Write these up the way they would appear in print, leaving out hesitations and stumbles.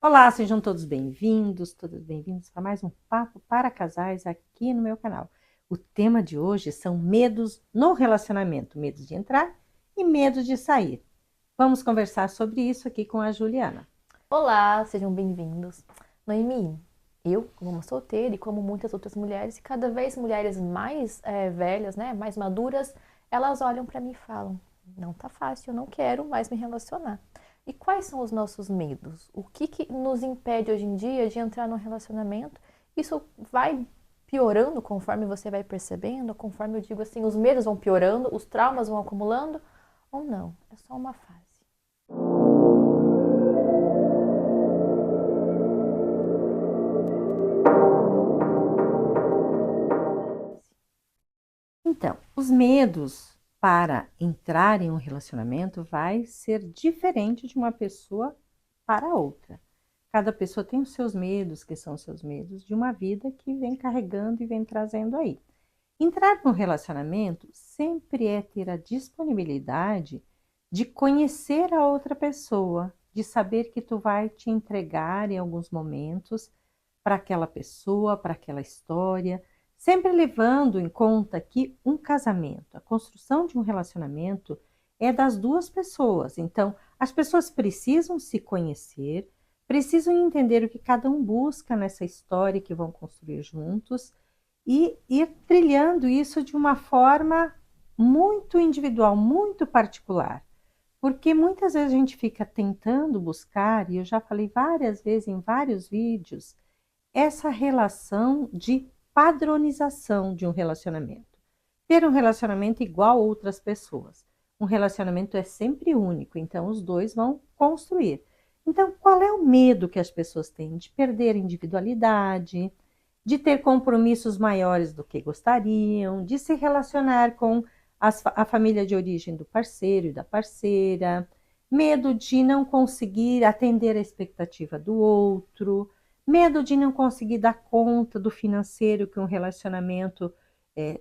Olá, sejam todos bem-vindos para mais um Papo para Casais aqui no meu canal. O tema de hoje são medos no relacionamento, medos de entrar e medos de sair. Vamos conversar sobre isso aqui com a Juliana. Olá, sejam bem-vindos. Noemi, eu, como uma solteira e como muitas outras mulheres, e cada vez mulheres mais velhas, né, mais maduras, elas olham para mim e falam: não tá fácil, eu não quero mais me relacionar. E quais são os nossos medos? O que nos impede hoje em dia de entrar num relacionamento? Isso vai piorando conforme você vai percebendo, conforme eu digo assim, os medos vão piorando, os traumas vão acumulando, ou não? É só uma fase. Então, os medos para entrar em um relacionamento vai ser diferente de uma pessoa para outra. Cada pessoa tem os seus medos, que são os seus medos de uma vida que vem carregando e vem trazendo aí. Entrar num relacionamento sempre é ter a disponibilidade de conhecer a outra pessoa, de saber que tu vai te entregar em alguns momentos para aquela pessoa, para aquela história, sempre levando em conta que um casamento, a construção de um relacionamento é das duas pessoas. Então, as pessoas precisam se conhecer, precisam entender o que cada um busca nessa história que vão construir juntos e ir trilhando isso de uma forma muito individual, muito particular. Porque muitas vezes a gente fica tentando buscar, e eu já falei várias vezes em vários vídeos, essa relação de padronização de um relacionamento. Ter um relacionamento igual a outras pessoas. Um relacionamento é sempre único, então os dois vão construir. Então, qual é o medo que as pessoas têm? De perder a individualidade, de ter compromissos maiores do que gostariam, de se relacionar com a família de origem do parceiro e da parceira, medo de não conseguir atender a expectativa do outro, medo de não conseguir dar conta do financeiro que um relacionamento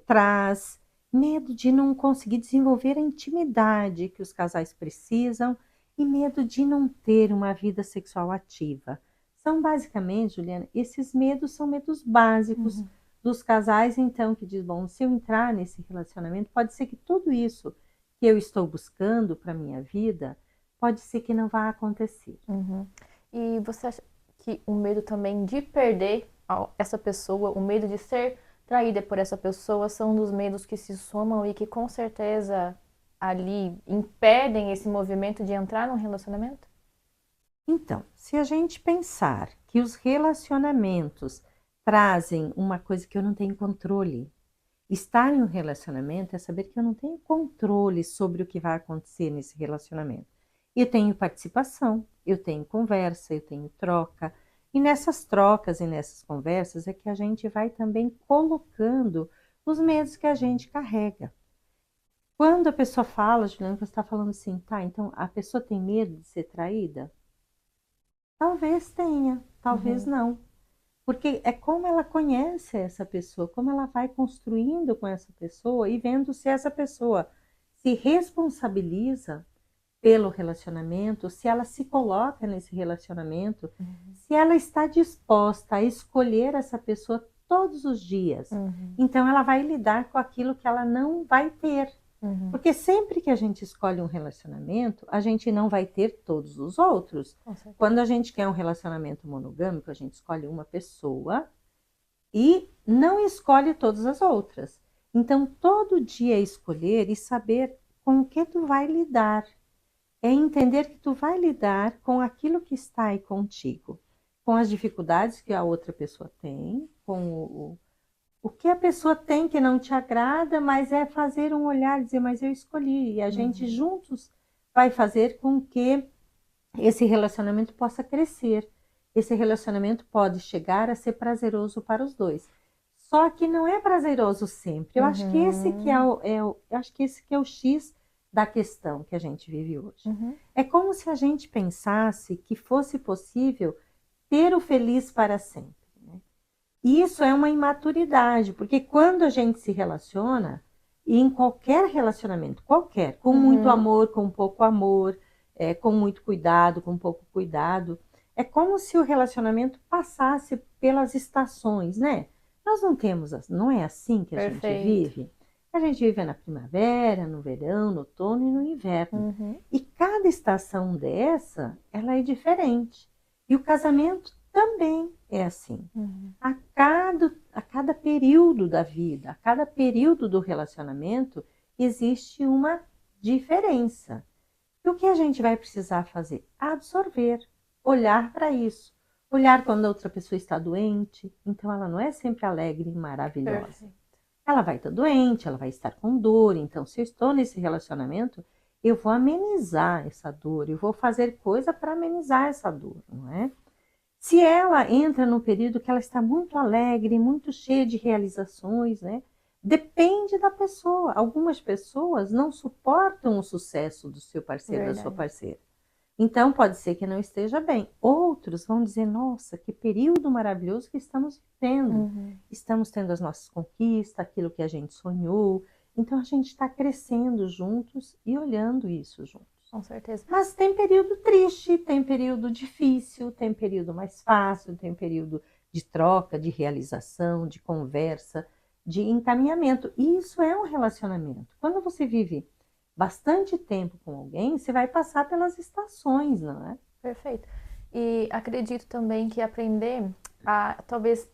traz, medo de não conseguir desenvolver a intimidade que os casais precisam e medo de não ter uma vida sexual ativa. São basicamente, Juliana, esses medos são medos básicos Uhum. dos casais, então, que diz, bom, se eu entrar nesse relacionamento, pode ser que tudo isso que eu estou buscando para a minha vida, pode ser que não vá acontecer. Uhum. E você acha que o medo também de perder essa pessoa, o medo de ser traída por essa pessoa, são um dos medos que se somam e que com certeza ali impedem esse movimento de entrar num relacionamento? Então, se a gente pensar que os relacionamentos trazem uma coisa que eu não tenho controle, estar em um relacionamento é saber que eu não tenho controle sobre o que vai acontecer nesse relacionamento. Eu tenho participação, eu tenho conversa, eu tenho troca, e nessas trocas e nessas conversas é que a gente vai também colocando os medos que a gente carrega. Quando a pessoa fala, Juliana, você está falando assim, tá, então a pessoa tem medo de ser traída? Talvez tenha, talvez Uhum. não. Porque é como ela conhece essa pessoa, como ela vai construindo com essa pessoa e vendo se essa pessoa se responsabiliza pelo relacionamento, se ela se coloca nesse relacionamento, Uhum. se ela está disposta a escolher essa pessoa todos os dias. Uhum. Então ela vai lidar com aquilo que ela não vai ter. Uhum. Porque sempre que a gente escolhe um relacionamento, a gente não vai ter todos os outros. Com certeza. Quando a gente quer um relacionamento monogâmico, a gente escolhe uma pessoa e não escolhe todas as outras. Então, todo dia é escolher e saber com o que tu vai lidar. É entender que tu vai lidar com aquilo que está aí contigo, com as dificuldades que a outra pessoa tem, com o que a pessoa tem que não te agrada, mas é fazer um olhar, dizer, mas eu escolhi, e a gente Uhum. juntos vai fazer com que esse relacionamento possa crescer. Esse relacionamento pode chegar a ser prazeroso para os dois. Só que não é prazeroso sempre. Eu acho que esse que Uhum. eu acho que esse que é o X da questão que a gente vive hoje. Uhum. É como se a gente pensasse que fosse possível ter o feliz para sempre. Né? E isso é uma imaturidade, porque quando a gente se relaciona, e em qualquer relacionamento, qualquer, com muito Uhum. amor, com pouco amor, com muito cuidado, com pouco cuidado, É como se o relacionamento passasse pelas estações, né? Nós não temos, não é assim que a gente Perfeito. vive? A gente vive na primavera, no verão, no outono e no inverno. Uhum. E cada estação dessa, ela é diferente. E o casamento também é assim. Uhum. A cada período da vida, a cada período do relacionamento, existe uma diferença. E o que a gente vai precisar fazer? Absorver, olhar para isso. Olhar quando a outra pessoa está doente, então ela não é sempre alegre e maravilhosa. Perfeito. Ela vai estar doente, ela vai estar com dor, então se eu estou nesse relacionamento, eu vou amenizar essa dor, eu vou fazer coisa para amenizar essa dor, não é? Se ela entra num período que ela está muito alegre, muito cheia de realizações, né? Depende da pessoa. Algumas pessoas não suportam o sucesso do seu parceiro, da sua Verdade. parceira. Então, pode ser que não esteja bem. Outros vão dizer, nossa, que período maravilhoso que estamos vivendo. Uhum. Estamos tendo as nossas conquistas, aquilo que a gente sonhou. Então, a gente está crescendo juntos e olhando isso juntos. Com certeza. Mas tem período triste, tem período difícil, tem período mais fácil, tem período de troca, de realização, de conversa, de encaminhamento. E isso é um relacionamento. Quando você vive bastante tempo com alguém, você vai passar pelas estações, não é? Perfeito. E acredito também que aprender a talvez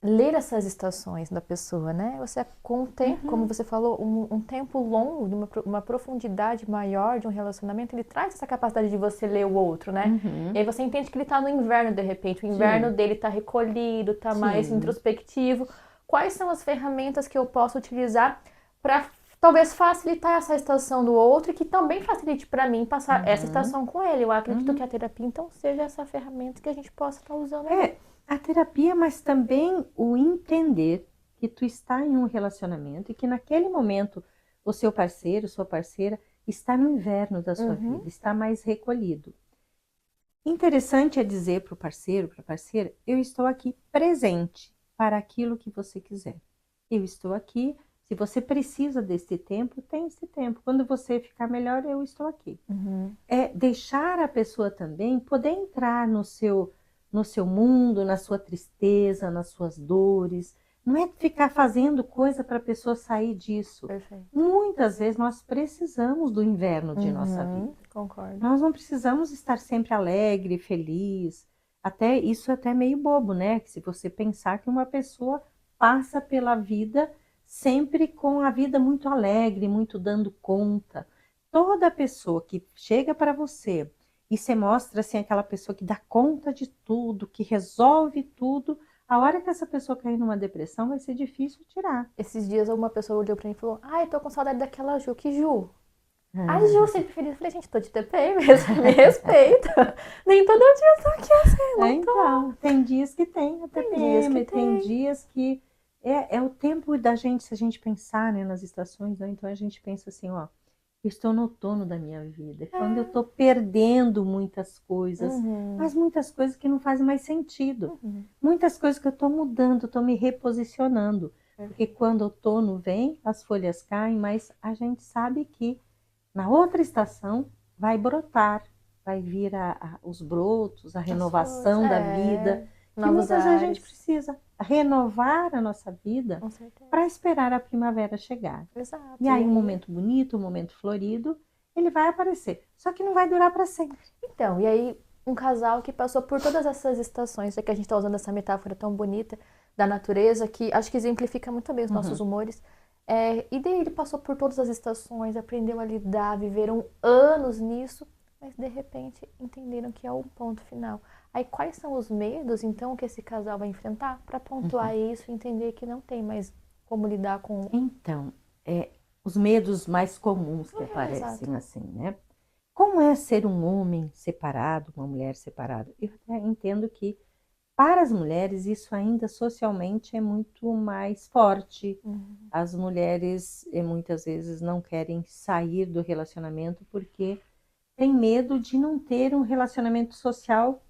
ler essas estações da pessoa, né? Você com o tempo, como você falou, um tempo longo, de uma profundidade maior de um relacionamento, ele traz essa capacidade de você ler o outro, né? Uhum. E aí você entende que ele tá no inverno de repente, o inverno Sim, dele tá recolhido, tá mais sim. introspectivo. Quais são as ferramentas que eu posso utilizar para talvez facilitar essa estação do outro e que também facilite para mim passar essa Uhum. estação com ele? Eu acredito que Uhum. a terapia então seja essa ferramenta que a gente possa estar usando ali. É, a terapia, mas também o entender que tu está em um relacionamento e que naquele momento o seu parceiro, sua parceira, está no inverno da sua Uhum. vida, está mais recolhido. Interessante é dizer para o parceiro, para a parceira, eu estou aqui presente para aquilo que você quiser. Eu estou aqui, se você precisa desse tempo, tem esse tempo. Quando você ficar melhor, eu estou aqui. Uhum. É deixar a pessoa também poder entrar no seu mundo, na sua tristeza, nas suas dores. Não é ficar fazendo coisa para a pessoa sair disso. Perfeito. Muitas vezes nós precisamos do inverno de nossa Uhum, vida. concordo. Nós não precisamos estar sempre alegre, feliz. Até isso é até meio bobo, né? Se você pensar que uma pessoa passa pela vida sempre com a vida muito alegre, muito dando conta. Toda pessoa que chega para você e você mostra assim aquela pessoa que dá conta de tudo, que resolve tudo, a hora que essa pessoa cair numa depressão vai ser difícil tirar. Esses dias uma pessoa olhou pra mim e falou: Ai, eu tô com saudade daquela Ju. Que Ju? A Ju Ah, sempre feliz. Eu falei: Gente, tô de TPM mesmo, me respeita. Nem todo dia eu tô aqui assim, não tô. então, tem dias que tem a Tem dias que TPM, tem tem. dias que é o tempo da gente, se a gente pensar, né, nas estações, né, então a gente pensa assim, ó, eu estou no outono da minha vida, é quando eu É. estou perdendo muitas coisas, Uhum, mas muitas coisas que não fazem mais sentido, uhum. muitas coisas que eu estou mudando, estou me reposicionando, porque Perfeito. quando o outono vem, as folhas caem, mas a gente sabe que na outra estação vai brotar, vai vir os brotos, a As flores, renovação da vida, que novos muitas vezes a gente ares. precisa renovar a nossa vida Com certeza. para esperar a primavera chegar. E Exato. E aí um aí. momento bonito, um momento florido, ele vai aparecer. Só que não vai durar para sempre. Então, e aí, um casal que passou por todas essas estações, já que a gente está usando essa metáfora tão bonita da natureza, que acho que exemplifica muito bem os nossos Uhum. humores. E daí ele passou por todas as estações, aprendeu a lidar, viveram anos nisso, mas de repente entenderam que é o ponto final. Aí, quais são os medos, então, que esse casal vai enfrentar para pontuar isso e entender que não tem mais como lidar com. Então, os medos mais comuns que Exato. aparecem assim, né? Como é ser um homem separado, uma mulher separada? Eu até entendo que para as mulheres isso ainda socialmente é muito mais forte. Uhum. As mulheres muitas vezes não querem sair do relacionamento porque têm medo de não ter um relacionamento social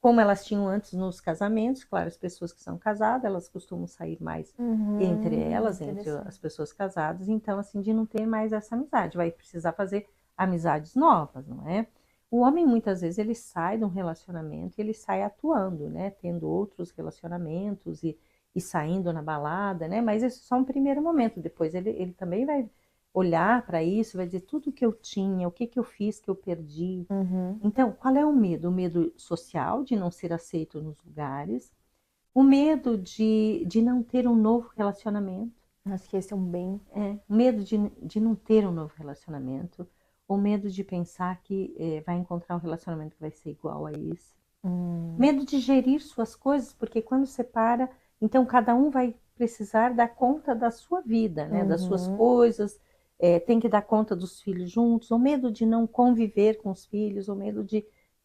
como elas tinham antes nos casamentos. Claro, as pessoas que são casadas, elas costumam sair mais entre elas, entre as Interessante. pessoas casadas, então assim, de não ter mais essa amizade, vai precisar fazer amizades novas, não é? o homem muitas vezes ele sai de um relacionamento e ele sai atuando, né? Tendo outros relacionamentos e saindo na balada, né? Mas isso é só um primeiro momento. Depois ele também vai olhar para isso, vai dizer tudo que eu tinha, o que eu fiz que eu perdi. Uhum. Então, qual é o medo? O medo social de não ser aceito nos lugares, o medo de não ter um novo relacionamento. Acho que esse é um bem. O medo de não ter um novo relacionamento, o medo de pensar que vai encontrar um relacionamento que vai ser igual a esse. Medo de gerir suas coisas, porque quando separa, então cada um vai precisar dar conta da sua vida, né? Das suas coisas, tem que dar conta dos filhos juntos, o medo de não conviver com os filhos, o medo de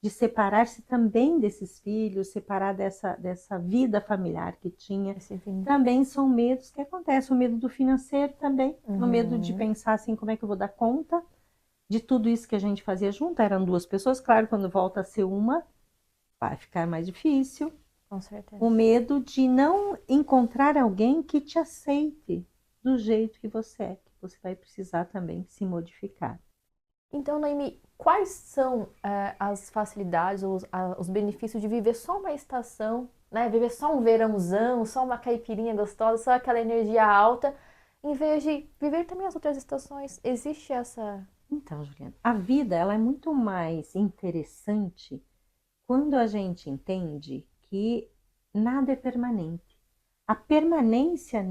separar-se também desses filhos, separar dessa vida familiar que tinha. Também são medos que acontecem. O medo do financeiro também, o medo de pensar assim, como é que eu vou dar conta de tudo isso que a gente fazia junto. Eram duas pessoas, claro, quando volta a ser uma, vai ficar mais difícil. Com certeza. O medo de não encontrar alguém que te aceite do jeito que você é, que você vai precisar também se modificar. Então, Noemi, quais são as facilidades, os benefícios de viver só uma estação, né? Viver só um verãozão, só uma caipirinha gostosa, só aquela energia alta, em vez de viver também as outras estações? Existe essa... Então, Juliana, a vida ela é muito mais interessante quando a gente entende que nada é permanente. A permanência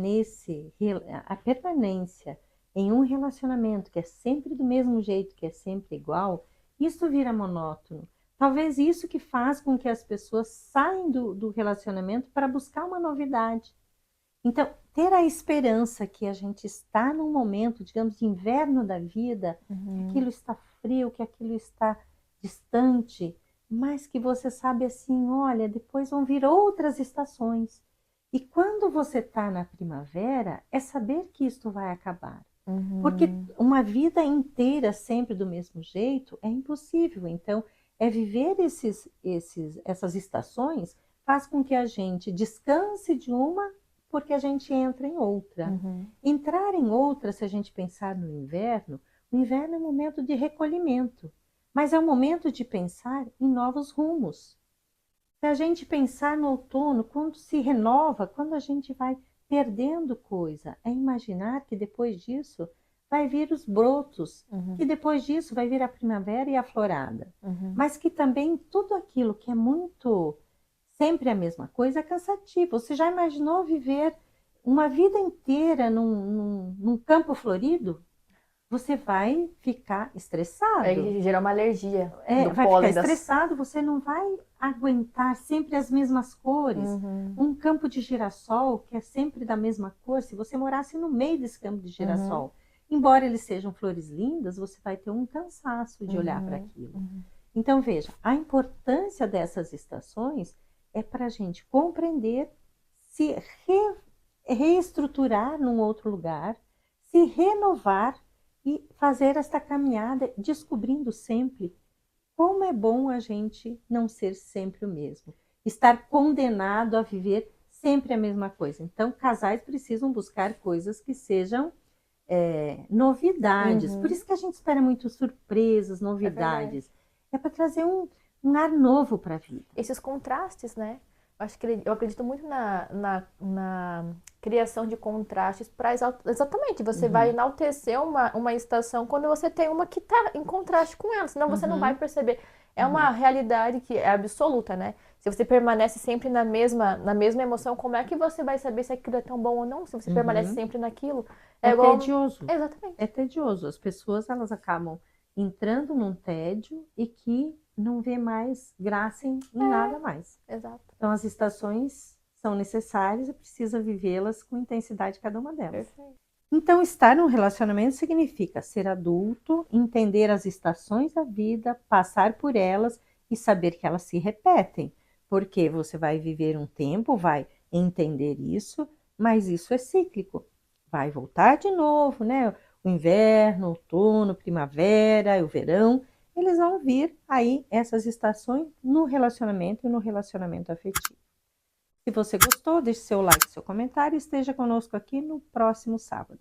em um relacionamento que é sempre do mesmo jeito, que é sempre igual, isso vira monótono. Talvez isso que faz com que as pessoas saiam do relacionamento para buscar uma novidade. Então, ter a esperança que a gente está num momento, digamos, de inverno da vida, que aquilo está frio, que aquilo está distante, mas que você sabe assim, olha, depois vão vir outras estações. E quando você está na primavera, é saber que isto vai acabar. Porque uma vida inteira sempre do mesmo jeito é impossível. Então, viver essas estações faz com que a gente descanse de uma, porque a gente entra em outra. Entrar em outra, se a gente pensar no inverno, o inverno é um momento de recolhimento, mas é um momento de pensar em novos rumos. Se a gente pensar no outono, quando se renova, quando a gente vai perdendo coisa, é imaginar que depois disso vai vir os brotos, que depois disso vai vir a primavera e a florada. Mas que também tudo aquilo que é muito sempre a mesma coisa é cansativo. Você já imaginou viver uma vida inteira num campo florido? Você vai ficar estressado. Vai gerar uma alergia do vai pólen ficar estressado, você não vai aguentar sempre as mesmas cores. Um campo de girassol que é sempre da mesma cor, se você morasse no meio desse campo de girassol, embora eles sejam flores lindas, você vai ter um cansaço de olhar para aquilo. Então, veja, a importância dessas estações é para a gente compreender, se reestruturar num outro lugar, se renovar e fazer esta caminhada, descobrindo sempre como é bom a gente não ser sempre o mesmo. Estar condenado a viver sempre a mesma coisa. Então, casais precisam buscar coisas que sejam novidades. Por isso que a gente espera muito surpresas, novidades. É para trazer um ar novo para a vida. Esses contrastes, né? Eu acredito muito na criação de contrastes para exatamente, você vai enaltecer uma estação quando você tem uma que está em contraste com ela, senão você não vai perceber. É uma realidade que é absoluta, né? Se você permanece sempre na mesma emoção, como é que você vai saber se aquilo é tão bom ou não? Se você permanece sempre naquilo. É igual... tedioso. Exatamente. É tedioso. As pessoas, elas acabam entrando num tédio e que não vê mais graça em nada mais. Exato. Então, as estações são necessárias e precisa vivê-las com intensidade cada uma delas. Perfeito. Então, estar num relacionamento significa ser adulto, entender as estações da vida, passar por elas e saber que elas se repetem. Porque você vai viver um tempo, vai entender isso, mas isso é cíclico. Vai voltar de novo, né? O inverno, o outono, primavera, o verão, eles vão vir aí essas estações no relacionamento e no relacionamento afetivo. Se você gostou, deixe seu like, seu comentário e esteja conosco aqui no próximo sábado.